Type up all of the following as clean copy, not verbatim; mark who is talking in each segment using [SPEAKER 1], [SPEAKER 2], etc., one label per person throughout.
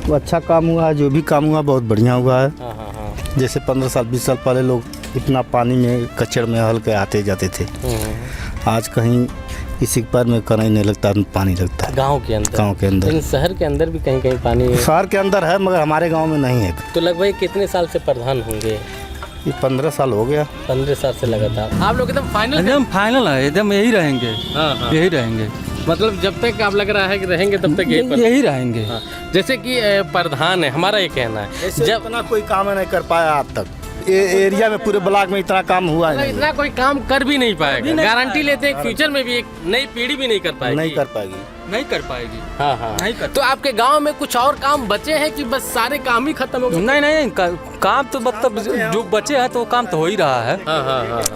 [SPEAKER 1] तो अच्छा काम हुआ है, जो भी काम हुआ बहुत बढ़िया हुआ है। जैसे 15 साल 20 साल पहले लोग इतना पानी में कचड़ में हल के आते जाते थे, आज कहीं किसी के पैर में कहीं नहीं लगता, पानी लगता है गांव के अंदर।
[SPEAKER 2] लेकिन शहर के अंदर भी कहीं कहीं पानी है।
[SPEAKER 1] शहर के अंदर है मगर हमारे गांव में नहीं है।
[SPEAKER 2] तो लगभग कितने साल से प्रधान होंगे?
[SPEAKER 1] ये 15 साल हो गया।
[SPEAKER 2] 15 साल से लगातार। आप लोग एकदम फाइनल
[SPEAKER 3] है, एकदम यही रहेंगे। यही रहेंगे,
[SPEAKER 2] मतलब जब तक आप लग रहा है कि रहेंगे तब तक
[SPEAKER 3] यही रहेंगे।
[SPEAKER 2] जैसे कि प्रधान है, हमारा ये कहना है
[SPEAKER 1] जब इतना कोई काम नहीं कर पाया आज तक एरिया में, पूरे ब्लॉक में इतना काम हुआ है,
[SPEAKER 2] इतना कोई काम कर भी नहीं पाएगा। गारंटी लेते हैं फ्यूचर में भी एक नई पीढ़ी भी नहीं कर पाएगी।
[SPEAKER 3] नहीं कर पाएगी।
[SPEAKER 2] नहीं कर। तो आपके गांव में कुछ और काम बचे हैं कि बस सारे काम ही खत्म हो गए?
[SPEAKER 3] नहीं, काम तो मतलब जो बचे हैं तो वो काम तो हो ही रहा है।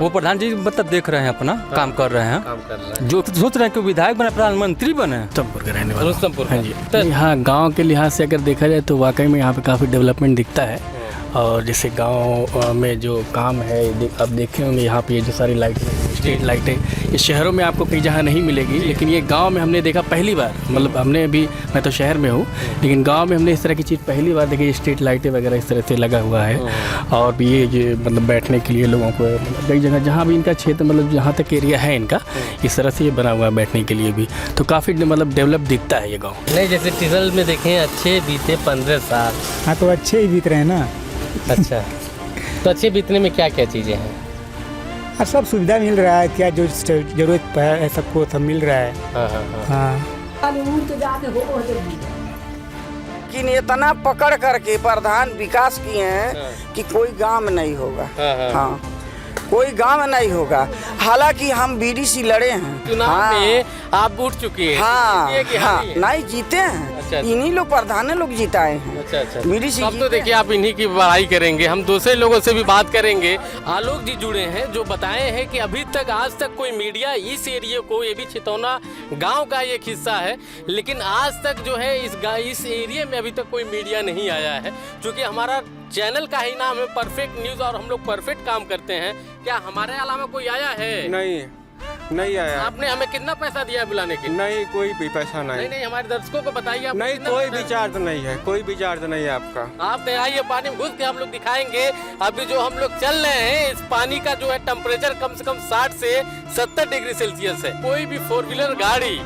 [SPEAKER 3] वो प्रधान जी मतलब देख रहे हैं, अपना काम कर रहे हैं। जो सोच रहे हैं कि विधायक बने, प्रधानमंत्री बने।
[SPEAKER 4] रुस्तमपुर के रहने वाले।
[SPEAKER 2] रुस्तमपुर।
[SPEAKER 4] हाँ जी। हाँ, गाँव के लिहाज से अगर देखा जाए तो वाकई में यहाँ पे काफ़ी डेवलपमेंट दिखता है। और जैसे गांव में जो काम है, अब देखे होंगे यहाँ पे ये जो सारी लाइटें, स्ट्रीट लाइटें, ये शहरों में आपको कई जगह नहीं मिलेगी, लेकिन ये गांव में हमने देखा पहली बार। मतलब हमने भी, मैं तो शहर में हूँ, लेकिन गांव में हमने इस तरह की चीज़ पहली बार देखी। स्ट्रीट लाइटें वगैरह इस तरह से लगा हुआ है। और भी ये मतलब बैठने के लिए लोगों को कई जगह जहाँ भी इनका क्षेत्र, मतलब जहाँ तक एरिया है इनका, इस तरह से ये बना हुआ है बैठने के लिए भी। तो काफ़ी मतलब डेवलप दिखता है ये गाँव।
[SPEAKER 2] नहीं, जैसे टिजल में देखें अच्छे बीते 15 साल।
[SPEAKER 5] हाँ, तो अच्छे ही बीत रहे हैं ना।
[SPEAKER 2] अच्छा, तो अच्छे बीतने में क्या क्या चीज़ें हैं?
[SPEAKER 5] और सब सुविधा मिल रहा है, क्या जो जरूरत है सबको सब मिल रहा है। हाँ।
[SPEAKER 6] लेकिन इतना पकड़ करके प्रधान विकास किए हैं कि कोई गांव में नहीं होगा। हाँ, कोई गांव में नहीं होगा। हालांकि हम बीडीसी लड़े हैं,
[SPEAKER 2] चुनाव में आप उठ चुके हैं।
[SPEAKER 6] हाँ, नहीं जीते हैं।
[SPEAKER 2] अच्छा।
[SPEAKER 6] इन्हीं लोग प्रधान लोग जिताए हैं।
[SPEAKER 2] अच्छा।
[SPEAKER 6] बीडीसी
[SPEAKER 2] अब तो देखिए, आप इन्हीं की बड़ाई करेंगे, हम दूसरे लोगों से भी बात करेंगे। आलोक जी जुड़े हैं जो बताए हैं कि अभी तक आज तक कोई मीडिया इस एरिया को, ये भी छितौना गांव का एक हिस्सा है, लेकिन आज तक जो है इस एरिया में अभी तक कोई मीडिया नहीं आया है। क्योंकि हमारा चैनल का ही नाम है परफेक्ट न्यूज़ और हम लोग परफेक्ट काम करते हैं। क्या हमारे अलावा कोई आया है?
[SPEAKER 7] नहीं आया।
[SPEAKER 2] आपने हमें कितना पैसा दिया है बुलाने के लिए?
[SPEAKER 7] नहीं, कोई भी पैसा नहीं।
[SPEAKER 2] नहीं, हमारे दर्शकों को बताइए आप।
[SPEAKER 7] नहीं, कोई भी चार्ज नहीं है, कोई भी चार्ज नहीं है आपका।
[SPEAKER 2] आप आइए, पानी में घुस के हम लोग दिखाएंगे। अभी जो हम लोग चल रहे हैं, इस पानी का जो है टेम्परेचर कम से कम 60 से 70 डिग्री सेल्सियस है। कोई भी 4 व्हीलर गाड़ी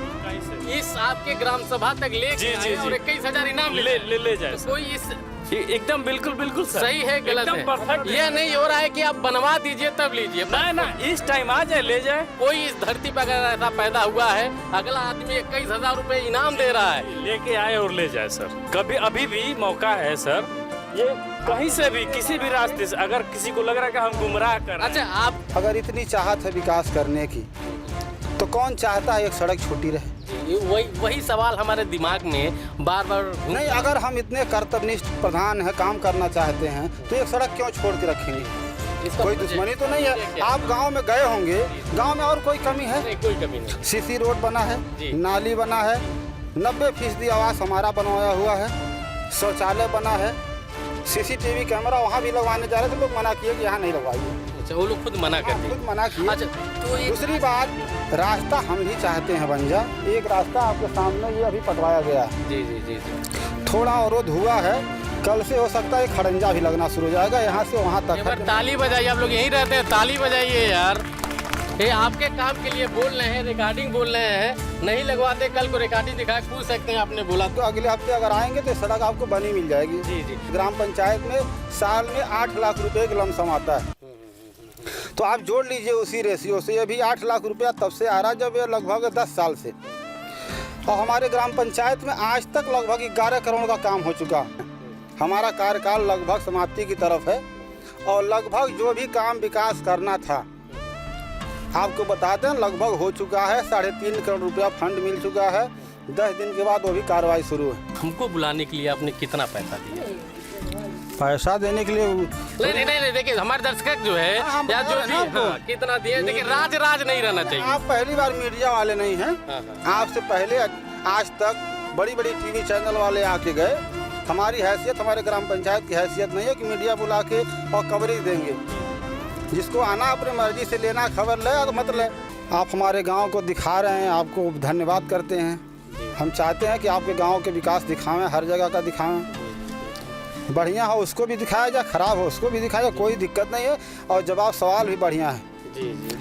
[SPEAKER 2] इस आपके ग्राम सभा तक ले और 21,000 इनाम ले जाए। कोई इस
[SPEAKER 8] एकदम बिल्कुल
[SPEAKER 2] सही है, गलत है?
[SPEAKER 8] परफेक्ट।
[SPEAKER 2] ये नहीं हो रहा है कि आप बनवा दीजिए तब लीजिए।
[SPEAKER 8] ना, इस टाइम आ जाए ले जाए।
[SPEAKER 2] कोई इस धरती पर अगर ऐसा पैदा हुआ है, अगला आदमी 21,000 रुपए इनाम दे रहा है,
[SPEAKER 8] लेके आए और ले जाए सर। कभी अभी भी मौका है सर, ये कहीं से भी किसी भी रास्ते से अगर किसी को लग रहा है कि हम गुमराह कर।
[SPEAKER 2] अच्छा, आप
[SPEAKER 9] अगर इतनी चाहत है विकास करने की तो कौन चाहता है एक सड़क छोटी रहे?
[SPEAKER 2] वही सवाल हमारे दिमाग में बार बार
[SPEAKER 9] नहीं, अगर हम इतने कर्तव्यनिष्ठ प्रधान है, काम करना चाहते हैं, तो एक सड़क क्यों छोड़ के रखेंगे? कोई दुश्मनी तो नहीं है। आप गांव में गए होंगे, गांव में और कोई कमी है?
[SPEAKER 2] नहीं, कोई कमी नहीं।
[SPEAKER 9] सीसी रोड बना है, नाली बना है, 90% आवास हमारा बनवाया हुआ है, शौचालय बना है, CCTV कैमरा वहाँ भी लगवाने जा रहे थे, लोग मना किए कि यहाँ नहीं लगवाइए।
[SPEAKER 2] अच्छा, वो लोग खुद मना करते हैं?
[SPEAKER 9] खुद मना किए।
[SPEAKER 2] अच्छा, तो
[SPEAKER 9] दूसरी बात, रास्ता हम भी चाहते हैं बन जा। एक रास्ता आपके सामने ये अभी पटवाया गया है।
[SPEAKER 2] जी।
[SPEAKER 9] थोड़ा अवरोध हुआ है, कल से हो सकता है खड़ंजा भी लगना शुरू हो जाएगा यहाँ से वहाँ तक।
[SPEAKER 2] ताली बजाइए, आप लोग यहीं रहते हैं, ताली बजाइए यार। ये आपके काम के लिए बोल रहे हैं, रिकॉर्डिंग बोल रहे हैं। नहीं लगवाते, कल को रिकॉर्डिंग दिखा पूछ सकते हैं, आपने बोला
[SPEAKER 9] तो अगले हफ्ते अगर आएंगे तो सड़क आपको बनी मिल जाएगी।
[SPEAKER 2] जी।
[SPEAKER 9] ग्राम पंचायत में साल में 8 लाख रुपए की लमसम आता है, तो आप जोड़ लीजिए उसी रेशियो से। अभी 8 लाख रुपया तब से आ रहा जब ये लगभग 10 साल से। और हमारे ग्राम पंचायत में आज तक लगभग 11 करोड़ का काम हो चुका। हमारा कार्यकाल लगभग समाप्ति की तरफ है और लगभग जो भी काम विकास करना था आपको बता दें लगभग हो चुका है। 3.5 करोड़ रुपया फंड मिल चुका है। 10 दिन के बाद वो भी कार्रवाई शुरू है।
[SPEAKER 2] हमको बुलाने के लिए आपने कितना पैसा दिया?
[SPEAKER 9] पैसा देने के लिए
[SPEAKER 2] नहीं, देखिए हमारे दर्शक जो है या जो भी कितना दिए, देखिए राज नहीं रहना चाहिए।
[SPEAKER 9] आप पहली बार मीडिया वाले नहीं हैं। आपसे पहले आज तक बड़ी टीवी चैनल वाले आके गए। हमारी हैसियत, हमारे ग्राम पंचायत की हैसियत नहीं है कि मीडिया बुला के और कवरेज देंगे। जिसको आना अपनी मर्जी से लेना, खबर ले और मत ले। आप हमारे गांव को दिखा रहे हैं, आपको धन्यवाद करते हैं। हम चाहते हैं कि आपके गांव के विकास दिखाएं, हर जगह का दिखाएं। बढ़िया हो उसको भी दिखाया जाए, खराब हो उसको भी दिखाया जाए, कोई दिक्कत नहीं है। और जवाब सवाल भी बढ़िया है।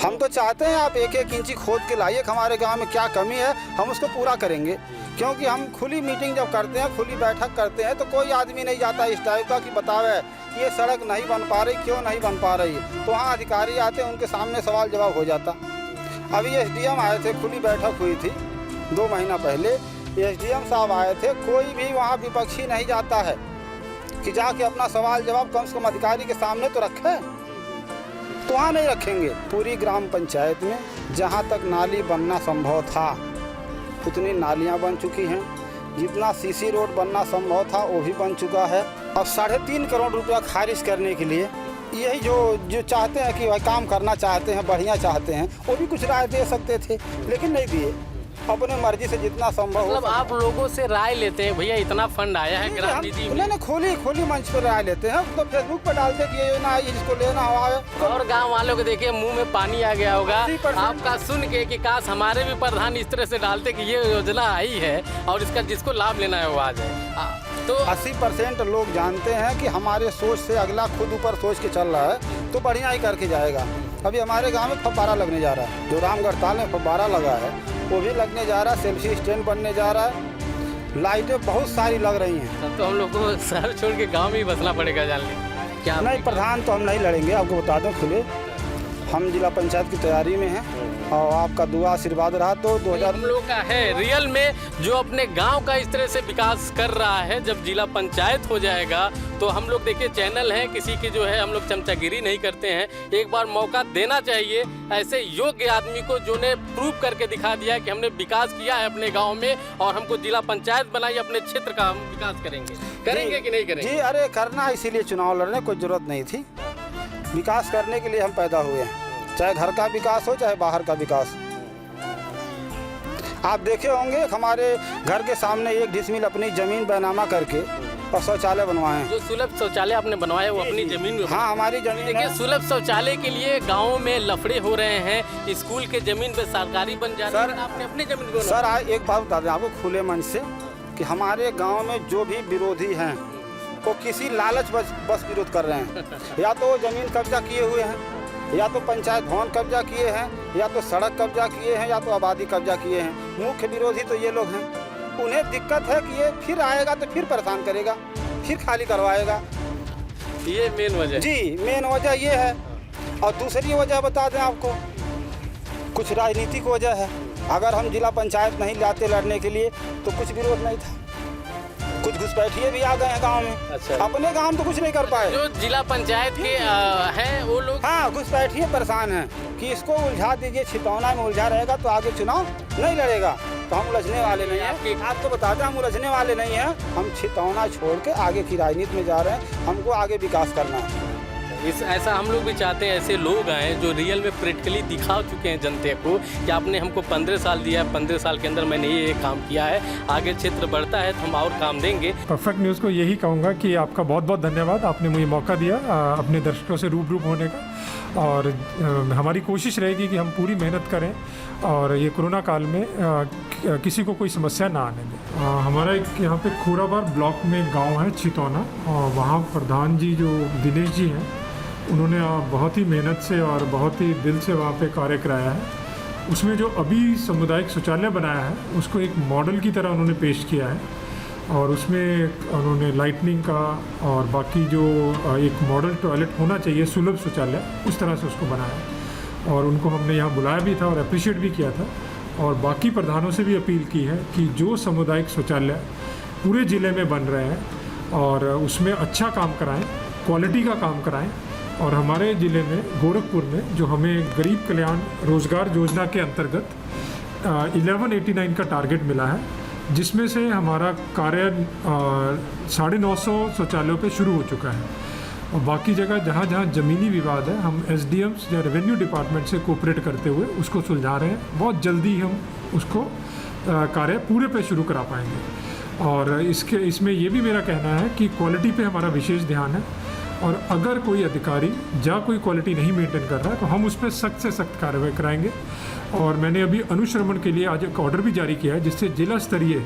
[SPEAKER 9] हम तो चाहते हैं आप एक एक इंची खोद के लाइए, हमारे गांव में क्या कमी है हम उसको पूरा करेंगे। क्योंकि हम खुली मीटिंग जब करते हैं, खुली बैठक करते हैं, तो कोई आदमी नहीं जाता इस टाइप का कि बतावे ये सड़क नहीं बन पा रही, क्यों नहीं बन पा रही है। तो वहाँ अधिकारी आते हैं, उनके सामने सवाल जवाब हो जाता। अभी SDM आए थे, खुली बैठक हुई थी 2 महीना पहले। SDM साहब आए थे, कोई भी वहाँ विपक्षी नहीं जाता है कि जाके अपना सवाल जवाब कम से कम अधिकारी के सामने तो रखे। तो वहाँ नहीं रखेंगे। पूरी ग्राम पंचायत में जहाँ तक नाली बनना संभव था उतनी नालियाँ बन चुकी हैं। जितना CC रोड बनना संभव था वो भी बन चुका है। अब 3.5 करोड़ रुपया खारिज करने के लिए यही जो चाहते हैं कि भाई काम करना चाहते हैं, बढ़िया चाहते हैं, वो भी कुछ राय दे सकते थे लेकिन नहीं दिए। अपने मर्जी से जितना संभव
[SPEAKER 2] मतलब आप लोगों से राय लेते हैं, भैया इतना फंड आया है ग्राम निधि में?
[SPEAKER 9] नहीं, खोली मंच पर राय लेते हैं। तो फेसबुक पर डालते कि ये योजना आई, जिसको लेना हो आए।
[SPEAKER 2] और गांव वालों को देखिए मुंह में पानी आ गया होगा आपका सुन के कि काश हमारे भी प्रधान इस तरह से डालते कि ये योजना आई है और इसका जिसको लाभ लेना है वो आ जाए। तो
[SPEAKER 9] 80% लोग जानते हैं कि हमारे सोच से अगला खुद ऊपर सोच के चल रहा है तो बढ़िया ही करके जाएगा। अभी हमारे गांव में फव्वारा लगने जा रहा है, जो रामगढ़ ताल में फव्वारा लगा है वो भी लगने जा रहा है। सेल्फी स्टैंड बनने जा रहा है। लाइटें बहुत सारी लग रही हैं।
[SPEAKER 2] तो हम लोग को शहर छोड़ के गांव में ही बसना पड़ेगा जान ली क्या?
[SPEAKER 9] नहीं, प्रधान तो हम नहीं लड़ेंगे, आपको बता दूं खुले। हम जिला पंचायत की तैयारी में हैं और आपका दुआ आशीर्वाद रहा तो 2000
[SPEAKER 2] हम लोग का है रियल में जो अपने गांव का इस तरह से विकास कर रहा है। जब जिला पंचायत हो जाएगा तो हम लोग देखिए चैनल है, किसी की जो है हम लोग चमचागिरी नहीं करते हैं। एक बार मौका देना चाहिए ऐसे योग्य आदमी को जो ने प्रूव करके दिखा दिया है कि हमने विकास किया है अपने गाँव में और हमको जिला पंचायत बनाई, अपने क्षेत्र का हम विकास करेंगे कि नहीं करेंगे?
[SPEAKER 9] जी अरे करना है, इसीलिए चुनाव लड़ने कोई जरूरत नहीं थी। विकास करने के लिए हम पैदा हुए हैं, चाहे घर का विकास हो चाहे बाहर का विकास। आप देखे होंगे हमारे घर के सामने 1 डिसमिल अपनी जमीन बैनामा करके और शौचालय बनवाए हैं।
[SPEAKER 2] जो सुलभ शौचालय आपने बनवाए वो अपनी जमीन में?
[SPEAKER 9] हाँ, हमारी जमीन
[SPEAKER 2] देखिए
[SPEAKER 9] है।
[SPEAKER 2] सुलभ शौचालय के लिए गाँव में लफड़े हो रहे हैं, स्कूल के जमीन पे सरकारी बन जा रही है, आपने अपनी जमीन को?
[SPEAKER 9] सर एक बात बता दें आपको खुले मन से कि हमारे गाँव में जो भी विरोधी हैं वो किसी लालच बस विरोध कर रहे हैं। या तो वो जमीन कब्जा किए हुए हैं, या तो पंचायत भवन कब्जा किए हैं, या तो सड़क कब्जा किए हैं, या तो आबादी कब्जा किए हैं। मुख्य विरोधी तो ये लोग हैं। उन्हें दिक्कत है कि ये फिर आएगा तो फिर परेशान करेगा, फिर खाली करवाएगा।
[SPEAKER 2] ये मेन वजह?
[SPEAKER 9] जी मेन वजह ये है। और दूसरी वजह बता दें आपको, कुछ राजनीतिक वजह है। अगर हम जिला पंचायत नहीं लाते लड़ने के लिए तो कुछ विरोध नहीं था। कुछ घुसपैठिए भी आ गए हैं गांव में।
[SPEAKER 2] अच्छा।
[SPEAKER 9] अपने गांव तो कुछ नहीं कर पाए।
[SPEAKER 2] जो जिला पंचायत के हैं वो लोग?
[SPEAKER 9] हाँ, घुसपैठिए परेशान हैं कि इसको उलझा दीजिए, छितौना में उलझा रहेगा तो आगे चुनाव नहीं लड़ेगा। तो हम उलझने वाले नहीं हैं। आपको बताते हैं हम उलझने वाले नहीं हैं। हम छितौना छोड़ के आगे की राजनीति में जा रहे हैं। हमको आगे विकास करना है।
[SPEAKER 2] ऐसा हम लोग भी चाहते हैं, ऐसे लोग आए जो रियल में प्रैक्टिकली दिखा चुके हैं जनता को कि आपने हमको 15 साल दिया है, 15 साल के अंदर मैंने ये काम किया है, आगे क्षेत्र बढ़ता है तो हम और काम देंगे।
[SPEAKER 10] परफेक्ट न्यूज़ को यही कहूँगा कि आपका बहुत बहुत धन्यवाद, आपने मुझे मौका दिया अपने दर्शकों से रूबरू होने का। और हमारी कोशिश रहेगी कि हम पूरी मेहनत करें और ये कोरोना काल में किसी को कोई समस्या ना आने दें। हमारा एक यहाँ पे खोराबार ब्लॉक में गांव है छितौना, और वहाँ प्रधान जी जो दिनेश जी हैं उन्होंने बहुत ही मेहनत से और बहुत ही दिल से वहाँ पे कार्य कराया है। उसमें जो अभी सामुदायिक शौचालय बनाया है उसको एक मॉडल की तरह उन्होंने पेश किया है और उसमें उन्होंने लाइटनिंग का और बाकी जो एक मॉडल टॉयलेट होना चाहिए सुलभ शौचालय उस तरह से उसको बनाया। और उनको हमने यहाँ बुलाया भी था और अप्रिशिएट भी किया था। और बाकी प्रधानों से भी अपील की है कि जो सामुदायिक शौचालय पूरे ज़िले में बन रहे हैं और उसमें अच्छा काम कराएं, क्वालिटी का काम कराएं। और हमारे ज़िले में गोरखपुर में जो हमें गरीब कल्याण रोज़गार योजना के अंतर्गत 1189 का टारगेट मिला है, जिसमें से हमारा कार्य 950 शौचालयों पे शुरू हो चुका है। और बाकी जगह जहाँ जहाँ ज़मीनी विवाद है हम SDMs या रेवेन्यू डिपार्टमेंट से कोऑपरेट करते हुए उसको सुलझा रहे हैं। बहुत जल्दी हम उसको कार्य पूरे पे शुरू करा पाएंगे। और इसमें ये भी मेरा कहना है कि क्वालिटी पे हमारा विशेष ध्यान है और अगर कोई अधिकारी या कोई क्वालिटी नहीं मेंटेन कर रहा है तो हम उस पर सख्त से सख्त कार्रवाई कराएंगे। और मैंने अभी अनुश्रवण के लिए आज एक ऑर्डर भी जारी किया है, जिससे जिला स्तरीय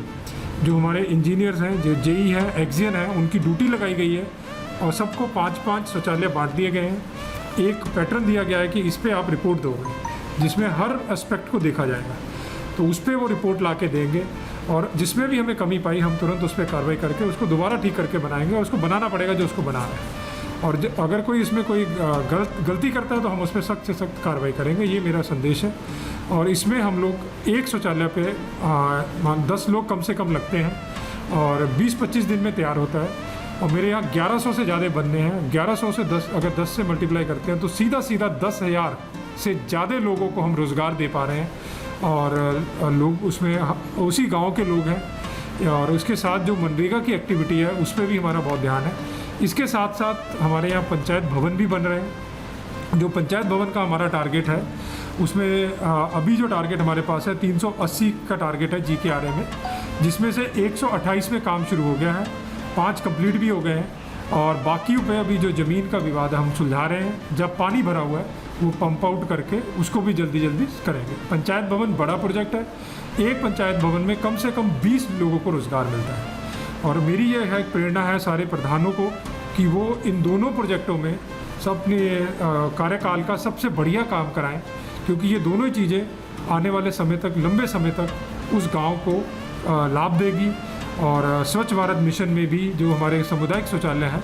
[SPEAKER 10] जो हमारे इंजीनियर्स हैं, जो जेई है, एक्जियन है, उनकी ड्यूटी लगाई गई है और सबको 5-5 शौचालय बांट दिए गए हैं। एक पैटर्न दिया गया है कि इस पर आप रिपोर्ट दोगे, जिसमें हर एस्पेक्ट को देखा जाएगा, तो उस पर वो रिपोर्ट ला के देंगे और जिसमें भी हमें कमी पाई हम तुरंत उस पर कार्रवाई करके उसको दोबारा ठीक करके बनाएंगे और उसको बनाना पड़ेगा जो उसको बना रहा है। और अगर कोई इसमें कोई गलती करता है तो हम उस पर सख्त से सख्त कार्रवाई करेंगे, ये मेरा संदेश है। और इसमें हम लोग एक शौचालय पे 10 लोग कम से कम लगते हैं और 20-25 दिन में तैयार होता है। और मेरे यहाँ 1100 से ज़्यादा बनने हैं। 1100 से 10 अगर 10 से मल्टीप्लाई करते हैं तो सीधा 10,000 से ज़्यादा लोगों को हम रोज़गार दे पा रहे हैं और लोग उसमें उसी गांव के लोग हैं। और उसके साथ जो मनरेगा की एक्टिविटी है उस पर भी हमारा बहुत ध्यान है। इसके साथ साथ हमारे यहाँ पंचायत भवन भी बन रहे हैं। जो पंचायत भवन का हमारा टारगेट है उसमें अभी जो टारगेट हमारे पास है 380 का टारगेट है GKRA में, जिसमें से 128 में काम शुरू हो गया है, 5 कंप्लीट भी हो गए हैं और बाकी पे अभी जो ज़मीन का विवाद है हम सुलझा रहे हैं। जब पानी भरा हुआ है वो पंप आउट करके उसको भी जल्दी जल्दी करेंगे। पंचायत भवन बड़ा प्रोजेक्ट है, एक पंचायत भवन में कम से कम 20 लोगों को रोज़गार मिलता है। और मेरी ये है प्रेरणा है सारे प्रधानों को कि वो इन दोनों प्रोजेक्टों में अपने कार्यकाल का सबसे बढ़िया काम कराएं, क्योंकि ये दोनों चीज़ें आने वाले समय तक, लंबे समय तक उस गांव को लाभ देगी। और स्वच्छ भारत मिशन में भी जो हमारे सामुदायिक शौचालय हैं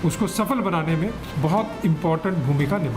[SPEAKER 10] उसको सफल बनाने में बहुत इम्पॉर्टेंट भूमिका निभाएगी।